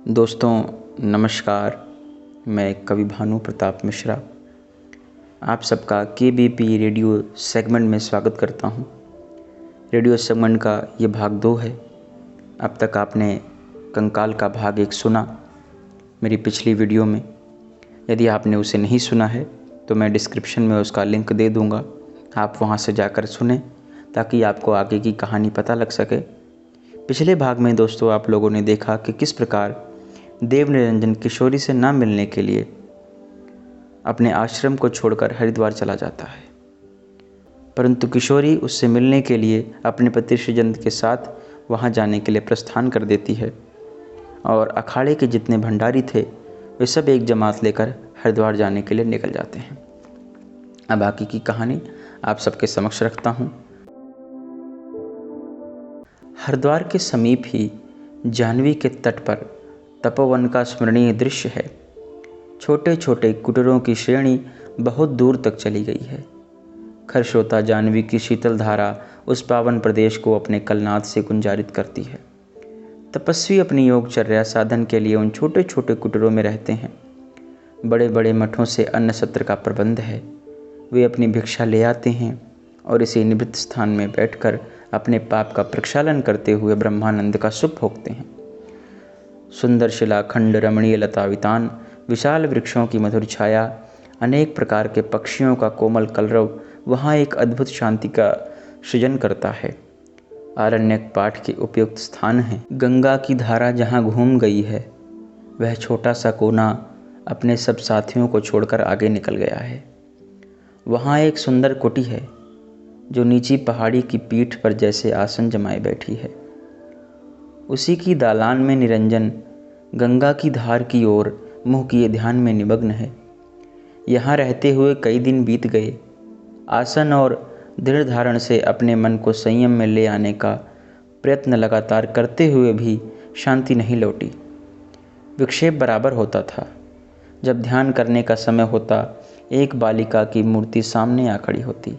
दोस्तों नमस्कार। मैं कवि भानु प्रताप मिश्रा आप सबका KBP रेडियो सेगमेंट में स्वागत करता हूं। रेडियो सेगमेंट का ये भाग 2 है। अब तक आपने कंकाल का भाग 1 सुना मेरी पिछली वीडियो में। यदि आपने उसे नहीं सुना है तो मैं डिस्क्रिप्शन में उसका लिंक दे दूंगा, आप वहां से जाकर सुने ताकि आपको आगे की कहानी पता लग सके। पिछले भाग में दोस्तों आप लोगों ने देखा कि किस प्रकार देव निरंजन किशोरी से ना मिलने के लिए अपने आश्रम को छोड़कर हरिद्वार चला जाता है, परंतु किशोरी उससे मिलने के लिए अपने पति श्रीजंत के साथ वहां जाने के लिए प्रस्थान कर देती है और अखाड़े के जितने भंडारी थे वे सब एक जमात लेकर हरिद्वार जाने के लिए निकल जाते हैं। अब बाकी की कहानी आप सबके समक्ष रखता हूँ। हरिद्वार के समीप ही जाह्नवी के तट पर तपोवन का स्मरणीय दृश्य है। छोटे छोटे कुटीरों की श्रेणी बहुत दूर तक चली गई है। खरस्रोता जाह्नवी की शीतल धारा उस पावन प्रदेश को अपने कलनाद से गुंजारित करती है। तपस्वी अपनी योगचर्या साधन के लिए उन छोटे छोटे कुटीरों में रहते हैं। बड़े बड़े मठों से अन्न सत्र का प्रबंध है। वे अपनी भिक्षा ले आते हैं और इसी निवृत्त स्थान में बैठकर अपने पाप का प्रक्षालन करते हुए ब्रह्मानंद का सुख भोगते हैं। सुंदर शिलाखंड, रमणीय लतावितान, विशाल वृक्षों की मधुर छाया, अनेक प्रकार के पक्षियों का कोमल कलरव वहाँ एक अद्भुत शांति का सृजन करता है। आरण्यक पाठ के उपयुक्त स्थान है। गंगा की धारा जहाँ घूम गई है वह छोटा सा कोना अपने सब साथियों को छोड़कर आगे निकल गया है। वहाँ एक सुंदर कुटी है जो नीची पहाड़ी की पीठ पर जैसे आसन जमाए बैठी है। उसी की दालान में निरंजन गंगा की धार की ओर मुँह किए ध्यान में निमग्न है। यहाँ रहते हुए कई दिन बीत गए। आसन और दृढ़ धारण से अपने मन को संयम में ले आने का प्रयत्न लगातार करते हुए भी शांति नहीं लौटी। विक्षेप बराबर होता था। जब ध्यान करने का समय होता एक बालिका की मूर्ति सामने आ खड़ी होती।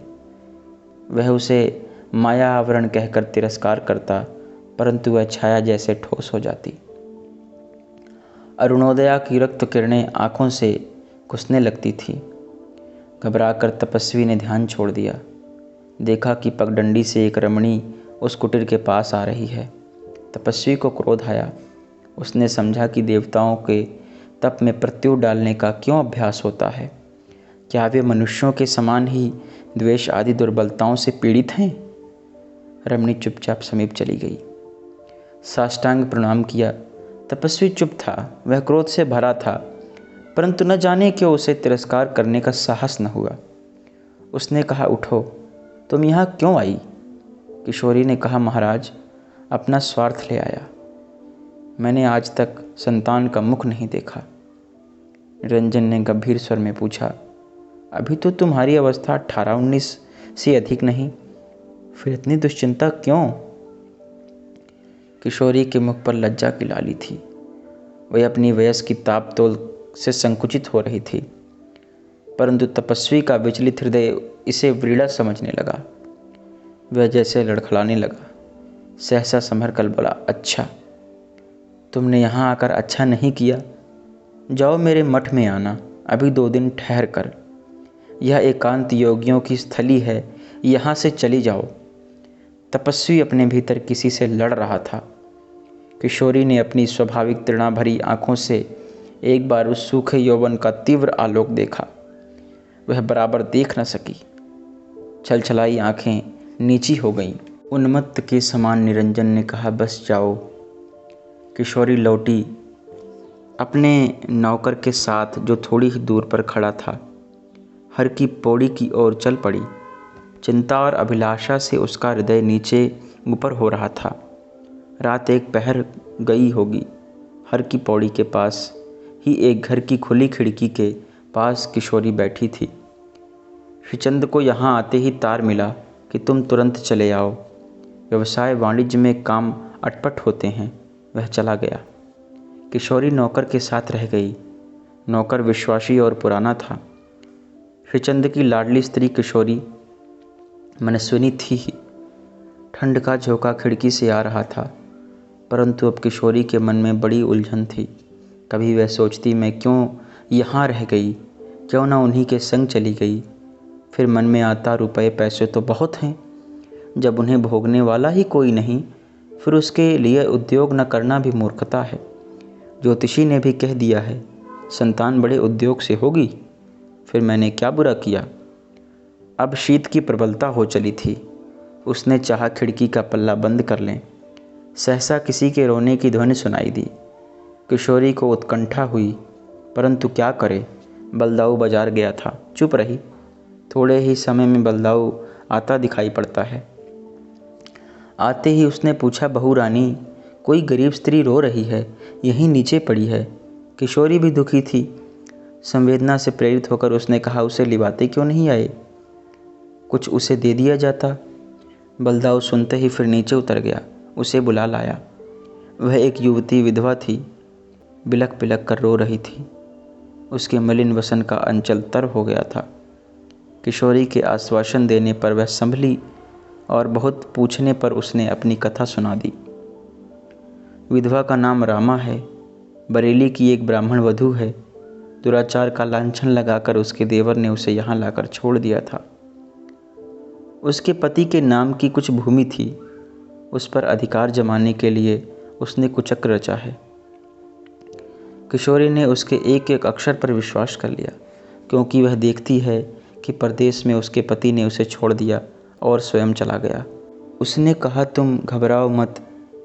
वह उसे माया आवरण कहकर तिरस्कार करता, परंतु वह छाया जैसे ठोस हो जाती। अरुणोदया की रक्त किरणें आंखों से घुसने लगती थी। घबराकर तपस्वी ने ध्यान छोड़ दिया। देखा कि पगडंडी से एक रमणी उस कुटीर के पास आ रही है। तपस्वी को क्रोध आया। उसने समझा कि देवताओं के तप में प्रत्युर डालने का क्यों अभ्यास होता है। क्या वे मनुष्यों के समान ही द्वेष आदि दुर्बलताओं से पीड़ित हैं? रमणी चुपचाप समीप चली गई। साष्टांग प्रणाम किया। तपस्वी चुप था। वह क्रोध से भरा था, परंतु न जाने क्यों उसे तिरस्कार करने का साहस न हुआ। उसने कहा, उठो, तुम यहाँ क्यों आई? किशोरी ने कहा, महाराज, अपना स्वार्थ ले आया। मैंने आज तक संतान का मुख नहीं देखा। निरंजन ने गंभीर स्वर में पूछा, अभी तो तुम्हारी अवस्था 18-19 से अधिक नहीं, फिर इतनी दुश्चिंता क्यों? किशोरी के मुख पर लज्जा की लाली थी। वह अपनी वयस की तापतोल से संकुचित हो रही थी, परंतु तपस्वी का विचलित हृदय इसे व्रीड़ा समझने लगा। वह जैसे लड़खड़ाने लगा। सहसा संभर कर बोला, अच्छा, तुमने यहाँ आकर अच्छा नहीं किया। जाओ मेरे मठ में आना, अभी 2 दिन ठहर कर। यह एकांत योगियों की स्थली है, यहाँ से चली जाओ। तपस्वी अपने भीतर किसी से लड़ रहा था। किशोरी ने अपनी स्वाभाविक तृणा भरी आंखों से एक बार उस सूखे यौवन का तीव्र आलोक देखा। वह बराबर देख न सकी। छलछलाई आंखें नीची हो गईं। उन्मत्त के समान निरंजन ने कहा, बस जाओ। किशोरी लौटी। अपने नौकर के साथ जो थोड़ी ही दूर पर खड़ा था, हर की पौड़ी की ओर चल पड़ी। चिंता और अभिलाषा से उसका हृदय नीचे ऊपर हो रहा था। रात एक पहर गई होगी। हर की पौड़ी के पास ही एक घर की खुली खिड़की के पास किशोरी बैठी थी। श्रीचंद को यहाँ आते ही तार मिला कि तुम तुरंत चले आओ, व्यवसाय वाणिज्य में काम अटपट होते हैं। वह चला गया। किशोरी नौकर के साथ रह गई। नौकर विश्वासी और पुराना था। श्रीचंद की लाडली स्त्री किशोरी मनस्विनी थी ही। ठंड का झोंका खिड़की से आ रहा था। परंतु अब किशोरी के मन में बड़ी उलझन थी। कभी वह सोचती मैं क्यों यहाँ रह गई, क्यों ना उन्हीं के संग चली गई। फिर मन में आता रुपए पैसे तो बहुत हैं, जब उन्हें भोगने वाला ही कोई नहीं फिर उसके लिए उद्योग न करना भी मूर्खता है। ज्योतिषी ने भी कह दिया है संतान बड़े उद्योग से होगी, फिर मैंने क्या बुरा किया। अब शीत की प्रबलता हो चली थी। उसने चाहा खिड़की का पल्ला बंद कर लें। सहसा किसी के रोने की ध्वनि सुनाई दी। किशोरी को उत्कंठा हुई, परंतु क्या करे, बलदाऊ बाजार गया था। चुप रही। थोड़े ही समय में बलदाऊ आता दिखाई पड़ता है। आते ही उसने पूछा, बहू रानी, कोई गरीब स्त्री रो रही है, यहीं नीचे पड़ी है। किशोरी भी दुखी थी। संवेदना से प्रेरित होकर उसने कहा, उसे लिवाते क्यों नहीं आए, कुछ उसे दे दिया जाता। बलदाऊ सुनते ही फिर नीचे उतर गया, उसे बुला लाया। वह एक युवती विधवा थी, बिलख बिलख कर रो रही थी। उसके मलिन वसन का अंचल तर हो गया था। किशोरी के आश्वासन देने पर वह संभली और बहुत पूछने पर उसने अपनी कथा सुना दी। विधवा का नाम रामा है, बरेली की एक ब्राह्मण वधू है। दुराचार का लांछन लगाकर उसके देवर ने उसे यहाँ लाकर छोड़ दिया था। उसके पति के नाम की कुछ भूमि थी, उस पर अधिकार जमाने के लिए उसने कुचक्र रचा है। किशोरी ने उसके एक एक अक्षर पर विश्वास कर लिया, क्योंकि वह देखती है कि परदेश में उसके पति ने उसे छोड़ दिया और स्वयं चला गया। उसने कहा, तुम घबराओ मत,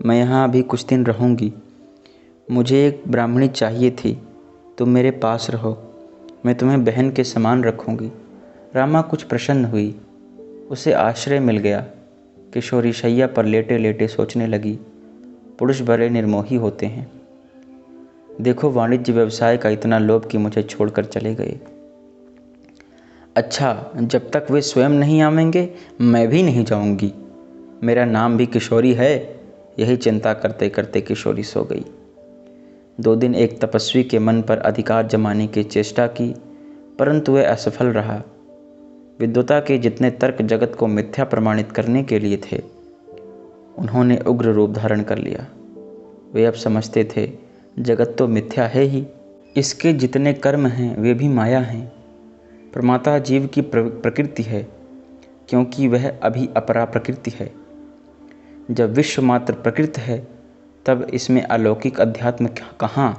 मैं यहाँ अभी कुछ दिन रहूँगी। मुझे एक ब्राह्मणी चाहिए थी, तुम मेरे पास रहो, मैं तुम्हें बहन के समान रखूँगी। रामा कुछ प्रसन्न हुई, उसे आश्रय मिल गया। किशोरी शैया पर लेटे लेटे सोचने लगी, पुरुष बड़े निर्मोही होते हैं। देखो वाणिज्य व्यवसाय का इतना लोभ कि मुझे छोड़कर चले गए। अच्छा, जब तक वे स्वयं नहीं आवेंगे मैं भी नहीं जाऊंगी। मेरा नाम भी किशोरी है। यही चिंता करते करते किशोरी सो गई। 2 दिन एक तपस्वी के मन पर अधिकार जमाने की चेष्टा की, परंतु वह असफल रहा। विद्वता के जितने तर्क जगत को मिथ्या प्रमाणित करने के लिए थे, उन्होंने उग्र रूप धारण कर लिया। वे अब समझते थे जगत तो मिथ्या है ही, इसके जितने कर्म हैं वे भी माया हैं। प्रमाता जीव की प्रकृति है, क्योंकि वह अभी अपरा प्रकृति है। जब विश्व मात्र प्रकृति है तब इसमें अलौकिक अध्यात्म कहाँ।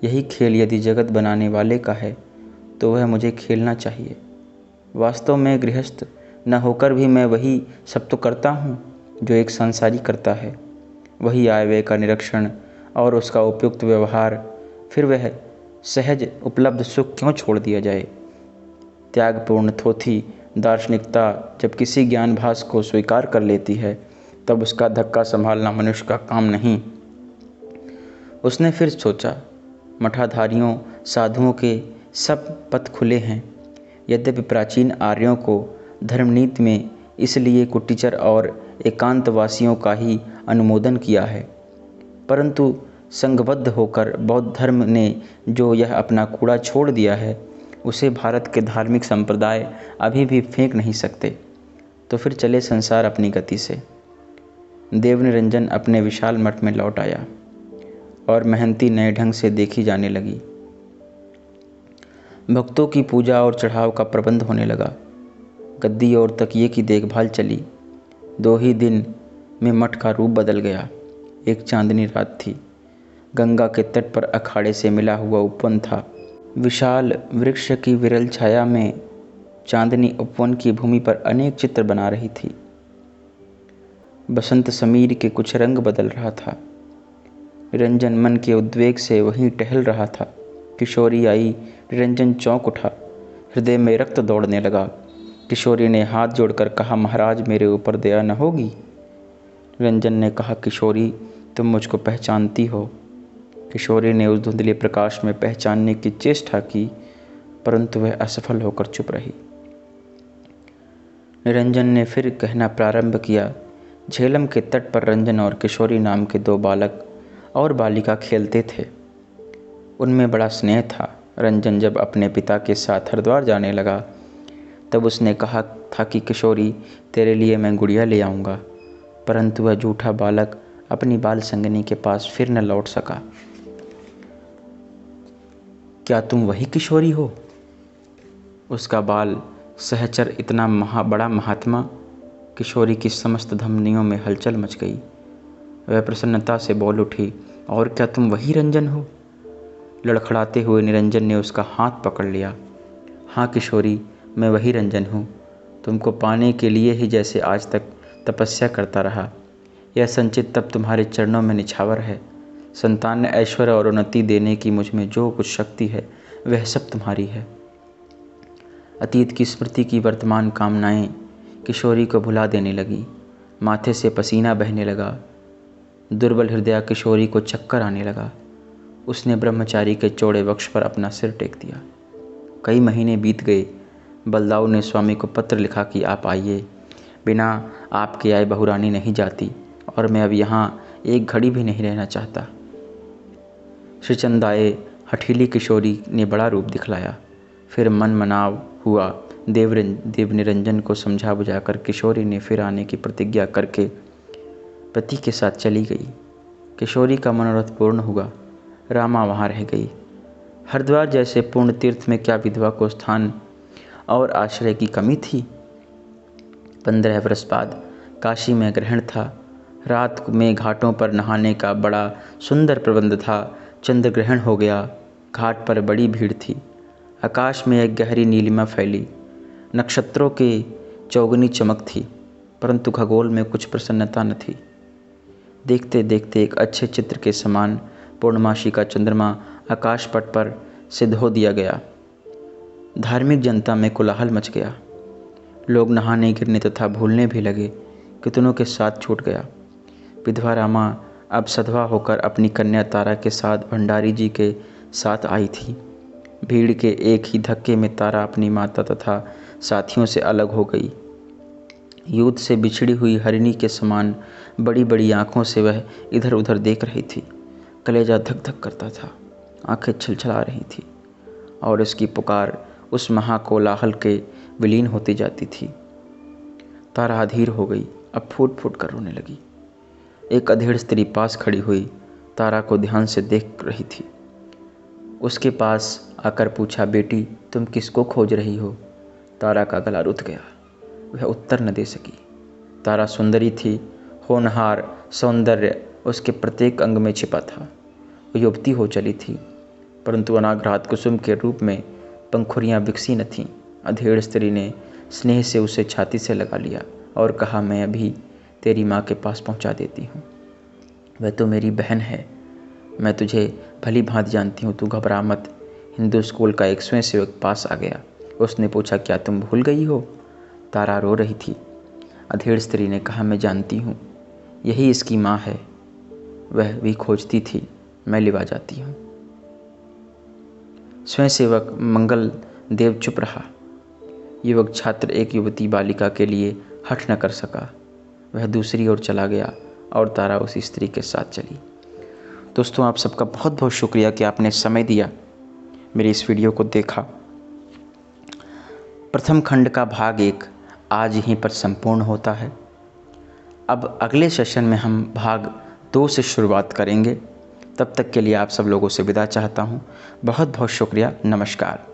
यही खेल यदि जगत बनाने वाले का है तो वह मुझे खेलना चाहिए। वास्तव में गृहस्थ न होकर भी मैं वही सब तो करता हूँ जो एक संसारी करता है। वही आय व्यय का निरीक्षण और उसका उपयुक्त व्यवहार, फिर वह सहज उपलब्ध सुख क्यों छोड़ दिया जाए। त्यागपूर्ण थोथी दार्शनिकता जब किसी ज्ञानभास को स्वीकार कर लेती है तब उसका धक्का संभालना मनुष्य का काम नहीं। उसने फिर सोचा, मठाधारियों साधुओं के सब पथ खुले हैं। यद्यपि प्राचीन आर्यों को धर्मनीति में इसलिए कुटीचर और एकांतवासियों का ही अनुमोदन किया है, परंतु संघबद्ध होकर बौद्ध धर्म ने जो यह अपना कूड़ा छोड़ दिया है उसे भारत के धार्मिक संप्रदाय अभी भी फेंक नहीं सकते। तो फिर चले संसार अपनी गति से। देवनिरंजन अपने विशाल मठ में लौट आया और महंती नए ढंग से देखी जाने लगी। भक्तों की पूजा और चढ़ाव का प्रबंध होने लगा। गद्दी और तकिए की देखभाल चली। 2 ही दिन में मठ का रूप बदल गया। एक चांदनी रात थी। गंगा के तट पर अखाड़े से मिला हुआ उपवन था। विशाल वृक्ष की विरल छाया में चांदनी उपवन की भूमि पर अनेक चित्र बना रही थी। बसंत समीर के कुछ रंग बदल रहा था। निरंजन मन के उद्वेग से वहीं टहल रहा था। किशोरी आई। निरंजन चौंक उठा, हृदय में रक्त दौड़ने लगा। किशोरी ने हाथ जोड़कर कहा, महाराज मेरे ऊपर दया न होगी। निरंजन ने कहा, किशोरी तुम मुझको पहचानती हो। किशोरी ने उस धुंधले प्रकाश में पहचानने की चेष्टा की, परंतु वह असफल होकर चुप रही। निरंजन ने फिर कहना प्रारंभ किया, झेलम के तट पर रंजन और किशोरी नाम के 2 बालक और बालिका खेलते थे। उनमें बड़ा स्नेह था। रंजन जब अपने पिता के साथ हरिद्वार जाने लगा तब उसने कहा था कि किशोरी तेरे लिए मैं गुड़िया ले आऊँगा, परंतु वह झूठा बालक अपनी बाल संगिनी के पास फिर न लौट सका। क्या तुम वही किशोरी हो? उसका बाल सहचर इतना बड़ा महात्मा। किशोरी की समस्त धमनियों में हलचल मच गई। वह प्रसन्नता से बोल उठी, और क्या तुम वही रंजन हो? लड़खड़ाते हुए निरंजन ने उसका हाथ पकड़ लिया। हाँ किशोरी, मैं वही रंजन हूँ। तुमको पाने के लिए ही जैसे आज तक तपस्या करता रहा। यह संचित तप तुम्हारे चरणों में निछावर है। संतान ऐश्वर्य और उन्नति देने की मुझ में जो कुछ शक्ति है वह सब तुम्हारी है। अतीत की स्मृति की वर्तमान कामनाएं किशोरी को भुला देने लगी। माथे से पसीना बहने लगा। दुर्बल हृदय किशोरी को चक्कर आने लगा। उसने ब्रह्मचारी के चौड़े वक्ष पर अपना सिर टेक दिया। कई महीने बीत गए। बलदाऊ ने स्वामी को पत्र लिखा कि आप आइए, बिना आपके आए बहुरानी नहीं जाती और मैं अब यहाँ एक घड़ी भी नहीं रहना चाहता। श्रीचंद आए। हठीली किशोरी ने बड़ा रूप दिखलाया। फिर मन मनाव हुआ। देव निरंजन को समझा बुझाकर किशोरी ने फिर आने की प्रतिज्ञा करके पति के साथ चली गई। किशोरी का मनोरथ पूर्ण हुआ। रामा वहाँ रह गई। हरिद्वार जैसे पूर्ण तीर्थ में क्या विधवा को स्थान और आश्रय की कमी थी? 15 वर्ष बाद काशी में ग्रहण था। रात में घाटों पर नहाने का बड़ा सुंदर प्रबंध था। चंद्र ग्रहण हो गया। घाट पर बड़ी भीड़ थी। आकाश में एक गहरी नीलिमा फैली। नक्षत्रों की चौगनी चमक थी, परंतु खगोल में कुछ प्रसन्नता न थी। देखते देखते एक अच्छे चित्र के समान पूर्णमासी का चंद्रमा आकाश पट पर से धो दिया गया। धार्मिक जनता में कोलाहल मच गया। लोग नहाने गिरने तथा भूलने भी लगे। कितनों के साथ छूट गया। विधवा रामा अब सधवा होकर अपनी कन्या तारा के साथ भंडारी जी के साथ आई थी। भीड़ के एक ही धक्के में तारा अपनी माता तथा साथियों से अलग हो गई। युद्ध से बिछड़ी हुई हरिणी के समान बड़ी बड़ी आँखों से वह इधर उधर देख रही थी। कलेजा धक धक करता था। आंखें छलछला रही थी और इसकी पुकार उस महाकोलाहल के विलीन होती जाती थी। तारा अधीर हो गई। अब फूट फूट कर रोने लगी। एक अधेड़ स्त्री पास खड़ी हुई तारा को ध्यान से देख रही थी। उसके पास आकर पूछा, बेटी तुम किसको खोज रही हो? तारा का गला रुत गया। वह उत्तर न दे सकी। तारा सुंदरी थी। होनहार सौंदर्य उसके प्रत्येक अंग में छिपा था। वो युवती हो चली थी, परंतु अनाघ्रात कुसुम के रूप में पंखुड़ियाँ विकसी न थीं। अधेड़ स्त्री ने स्नेह से उसे छाती से लगा लिया और कहा, मैं अभी तेरी माँ के पास पहुँचा देती हूँ। वह तो मेरी बहन है। मैं तुझे भली भांति जानती हूँ, तू घबरा मत। हिंदू स्कूल का एक स्वयंसेवक पास आ गया। उसने पूछा, क्या तुम भूल गई हो? तारा रो रही थी। अधेड़ स्त्री ने कहा, मैं जानती हूँ, यही इसकी माँ है। वह भी खोजती थी, मैं लिवा जाती हूँ। स्वयंसेवक मंगल देव चुप रहा। युवक छात्र एक युवती बालिका के लिए हठ न कर सका। वह दूसरी ओर चला गया और तारा उसी स्त्री के साथ चली। दोस्तों, आप सबका बहुत बहुत शुक्रिया कि आपने समय दिया, मेरी इस वीडियो को देखा। प्रथम खंड का भाग 1 आज यहीं पर संपूर्ण होता है। अब अगले सेशन में हम भाग 2 से शुरुआत करेंगे। तब तक के लिए आप सब लोगों से विदा चाहता हूँ। बहुत बहुत शुक्रिया। नमस्कार।